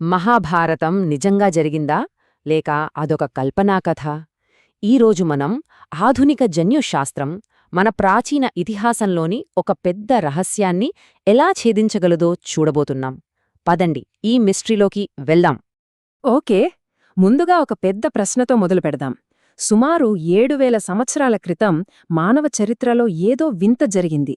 మహాభారతం నిజంగా జరిగిందా లేక అదొక కల్పనా కథ? ఈరోజు మనం ఆధునిక జన్యుశాస్త్రం మన ప్రాచీన ఇతిహాసంలోని ఒక పెద్ద రహస్యాన్ని ఎలా ఛేదించగలదో చూడబోతున్నాం. పదండి ఈ మిస్ట్రీలోకి వెళ్దాం. ఓకే, ముందుగా ఒక పెద్ద ప్రశ్నతో మొదలుపెడదాం. సుమారు 7000 సంవత్సరాల క్రితం మానవ చరిత్రలో ఏదో వింత జరిగింది.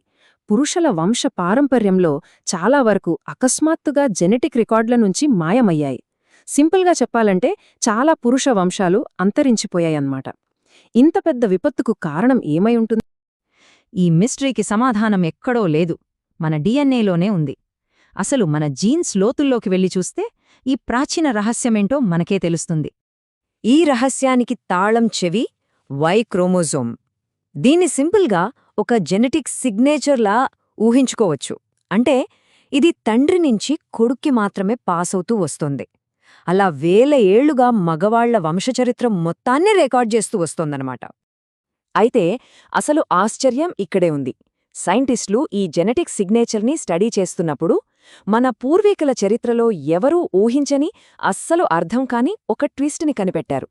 పురుషుల వంశ పారంపర్యంలో చాలా వరకు అకస్మాత్తుగా జెనెటిక్ రికార్డుల నుంచి మాయమయ్యాయి. సింపుల్గా చెప్పాలంటే చాలా పురుష వంశాలు అంతరించిపోయాయన్నమాట. ఇంత పెద్ద విపత్తుకు కారణం ఏమై ఉంటుంది? ఈ మిస్టరీకి సమాధానం ఎక్కడో లేదు, మన డిఎన్ఏలోనే ఉంది. అసలు మన జీన్స్ లోతుల్లోకి వెళ్లి చూస్తే ఈ ప్రాచీన రహస్యమేంటో మనకే తెలుస్తుంది. ఈ రహస్యానికి తాళం చెవి వై క్రోమోజోమ్. దీన్ని సింపుల్గా ఒక జెనెటిక్ సిగ్నేచర్లా ఊహించుకోవచ్చు. అంటే ఇది తండ్రి నుంచి కొడుక్కి మాత్రమే పాసవుతూ వస్తుంది. అలా వేల ఏళ్లుగా మగవాళ్ల వంశచరిత్ర మొత్తాన్ని రికార్డ్ చేస్తూ వస్తోందనమాట. అయితే అసలు ఆశ్చర్యం ఇక్కడే ఉంది. సైంటిస్టులు ఈ జెనెటిక్ సిగ్నేచర్ని స్టడీ చేస్తున్నప్పుడు మన పూర్వీకుల చరిత్రలో ఎవరూ ఊహించని, అస్సలు అర్థం కాని ఒక ట్విస్ట్ని కనిపెట్టారు.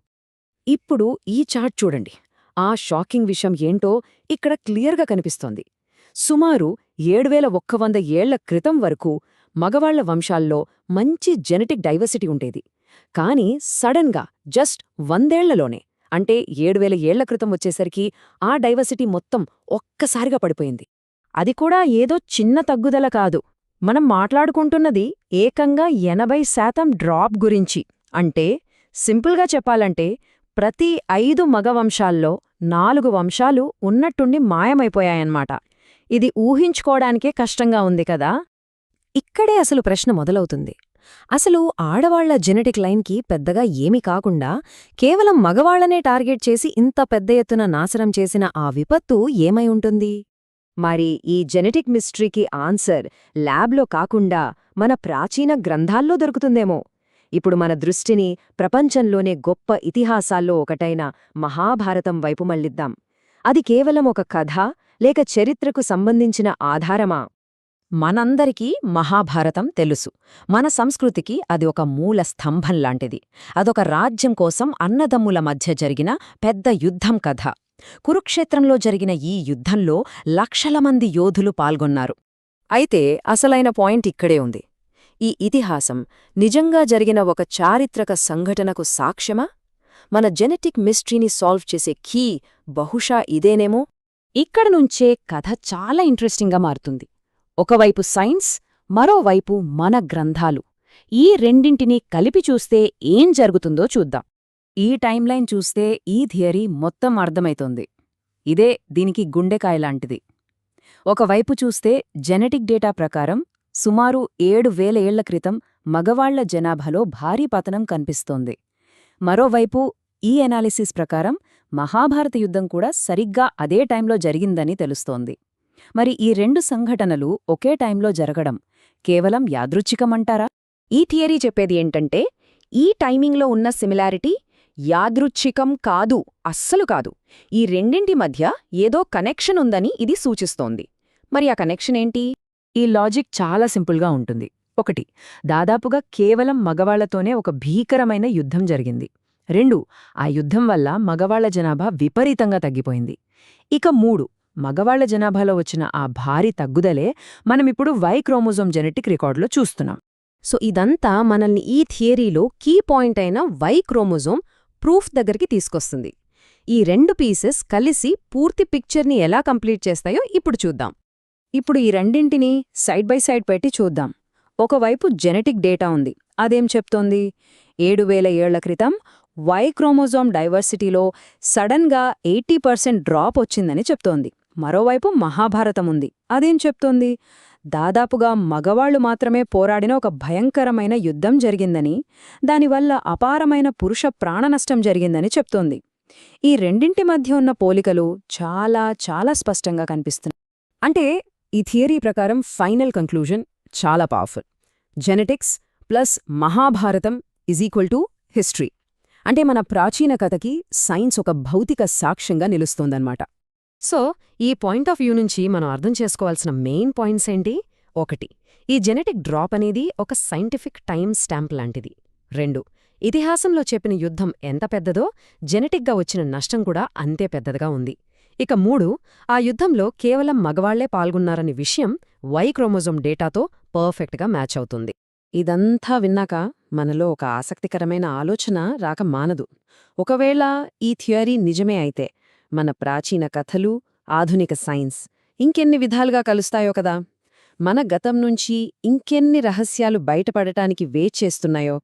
ఇప్పుడు ఈ చార్ట్ చూడండి. ఆ షాకింగ్ విషయం ఏంటో ఇక్కడ క్లియర్గా కనిపిస్తోంది. సుమారు 7100 ఏళ్ల క్రితం వరకు మగవాళ్ల వంశాల్లో మంచి జెనెటిక్ డైవర్సిటీ ఉండేది. కానీ సడన్గా జస్ట్ 100 ఏళ్లలోనే, అంటే 7000 ఏళ్ల క్రితం వచ్చేసరికి ఆ డైవర్సిటీ మొత్తం ఒక్కసారిగా పడిపోయింది. అది కూడా ఏదో చిన్న తగ్గుదల కాదు. మనం మాట్లాడుకుంటున్నది ఏకంగా 80% డ్రాప్ గురించి. అంటే సింపుల్గా చెప్పాలంటే ప్రతి 5 మగ వంశాల్లో 4 వంశాలు ఉన్నట్టుండి మాయమైపోయాయన్నమాట. ఇది ఊహించుకోవడానికే కష్టంగా ఉంది కదా. ఇక్కడే అసలు ప్రశ్న మొదలవుతుంది. అసలు ఆడవాళ్ల జెనెటిక్ లైన్కి పెద్దగా ఏమీ కాకుండా కేవలం మగవాళ్లనే టార్గెట్ చేసి ఇంత పెద్ద ఎత్తున నాశనం చేసిన ఆ విపత్తు ఏమై ఉంటుంది? మరి ఈ జెనెటిక్ మిస్టరీకి ఆన్సర్ ల్యాబ్లో కాకుండా మన ప్రాచీన గ్రంథాల్లో దొరుకుతుందేమో. ఇప్పుడు మన దృష్టిని ప్రపంచంలోనే గొప్ప ఇతిహాసాల్లో ఒకటైన మహాభారతం వైపు మళ్లిద్దాం. అది కేవలం ఒక కథ లేక చరిత్రకు సంబంధించిన ఆధారమా? మనందరికీ మహాభారతం తెలుసు. మన సంస్కృతికి అది ఒక మూల స్తంభం లాంటిది. అదొక రాజ్యం కోసం అన్నదమ్ముల మధ్య జరిగిన పెద్ద యుద్ధం కథ. కురుక్షేత్రంలో జరిగిన ఈ యుద్ధంలో లక్షల మంది యోధులు పాల్గొన్నారు. అయితే అసలైన పాయింట్ ఇక్కడే ఉంది. ఈ ఇతిహాసం నిజంగా జరిగిన ఒక చారిత్రక సంఘటనకు సాక్ష్యమా? మన జెనెటిక్ మిస్టరీని సాల్వ్ చేసే కీ బహుశా ఇదేనేమో. ఇక్కడ నుంచే కథ చాలా ఇంట్రెస్టింగ్గా మారుతుంది. ఒకవైపు సైన్స్, మరోవైపు మన గ్రంథాలు. ఈ రెండింటినీ కలిపి చూస్తే ఏం జరుగుతుందో చూద్దాం. ఈ టైంలైన్ చూస్తే ఈ థియరీ మొత్తం అర్థమైతోంది. ఇదే దీనికి గుండెకాయలాంటిది. ఒకవైపు చూస్తే జెనెటిక్ డేటా ప్రకారం సుమారు 7000 ఏళ్ల క్రితం మగవాళ్ల జనాభాలో భారీ పతనం కనిపిస్తోంది. మరోవైపు ఈ ఎనాలిసిస్ ప్రకారం మహాభారత యుద్ధం కూడా సరిగ్గా అదే టైంలో జరిగిందని తెలుస్తోంది. మరి ఈ రెండు సంఘటనలు ఒకే టైంలో జరగడం కేవలం యాదృచ్ఛికమంటారా? ఈ థియరీ చెప్పేది ఏంటంటే ఈ టైమింగ్లో ఉన్న సిమిలారిటీ యాదృచ్ఛికం కాదు, అస్సలు కాదు. ఈ రెండింటి మధ్య ఏదో కనెక్షన్ ఉందని ఇది సూచిస్తోంది. మరి ఆ కనెక్షన్ ఏంటి? ఈ లాజిక్ చాలా సింపుల్గా ఉంటుంది. 1. దాదాపుగా కేవలం మగవాళ్లతోనే ఒక భీకరమైన యుద్ధం జరిగింది. 2. ఆ యుద్ధం వల్ల మగవాళ్ల జనాభా విపరీతంగా తగ్గిపోయింది. ఇక 3. మగవాళ్ల జనాభాలో వచ్చిన ఆ భారీ తగ్గుదలే మనమిప్పుడు వై క్రోమోజోమ్ జెనెటిక్ రికార్డులో చూస్తున్నాం. సో ఇదంతా మనల్ని ఈ థియరీలో కీ పాయింట్ అయిన వై క్రోమోజోమ్ ప్రూఫ్ దగ్గరికి తీసుకొస్తుంది. ఈ రెండు పీసెస్ కలిసి పూర్తి పిక్చర్ని ఎలా కంప్లీట్ చేస్తాయో ఇప్పుడు చూద్దాం. ఇప్పుడు ఈ రెండింటినీ సైడ్ బై సైడ్ పెట్టి చూద్దాం. ఒకవైపు జెనెటిక్ డేటా ఉంది. అదేం చెప్తోంది? 7000 ఏళ్ల క్రితం వై క్రోమోజోమ్ డైవర్సిటీలో సడన్గా 80% డ్రాప్ వచ్చిందని చెప్తోంది. మరోవైపు మహాభారతం ఉంది. అదేం చెప్తోంది? దాదాపుగా మగవాళ్లు మాత్రమే పోరాడిన ఒక భయంకరమైన యుద్ధం జరిగిందని, దానివల్ల అపారమైన పురుష ప్రాణనష్టం జరిగిందని చెప్తోంది. ఈ రెండింటి మధ్య ఉన్న పోలికలు చాలా చాలా స్పష్టంగా కనిపిస్తున్నాయి. అంటే ఈ థియరీ ప్రకారం ఫైనల్ కంక్లూజన్ చాలా powerful. Genetics plus Mahabharatam = history. అంటే మన ప్రాచీన కథకి సైన్స్ ఒక భౌతిక సాక్ష్యంగా నిలుస్తోందన్నమాట. సో ఈ పాయింట్ ఆఫ్ వ్యూ నుంచి మనం అర్థం చేసుకోవాల్సిన మెయిన్ పాయింట్స్ ఏంటి? 1. ఈ జెనెటిక్ డ్రాప్ అనేది ఒక సైంటిఫిక్ టైం స్టాంప్ లాంటిది. 2 ఇతిహాసంలో చెప్పిన యుద్ధం ఎంత పెద్దదో జెనెటిక్గా వచ్చిన నష్టం కూడా అంతే పెద్దదిగా ఉంది. ఇక 3 ఆ యుద్ధంలో కేవలం మగవాళ్లే పాల్గొన్నారనే విషయం వై క్రోమోజోమ్ డేటాతో పర్ఫెక్ట్గా మ్యాచ్ అవుతుంది. ఇదంతా విన్నాక మనలో ఒక ఆసక్తికరమైన ఆలోచన రాక మానదు. ఒకవేళ ఈ థియరీ నిజమే అయితే మన ప్రాచీన కథలు, ఆధునిక సైన్స్ ఇంకెన్ని విధాలుగా కలుస్తాయో కదా! మన గతం నుంచి ఇంకెన్ని రహస్యాలు బయటపడటానికి వేచ్ చేస్తున్నాయో.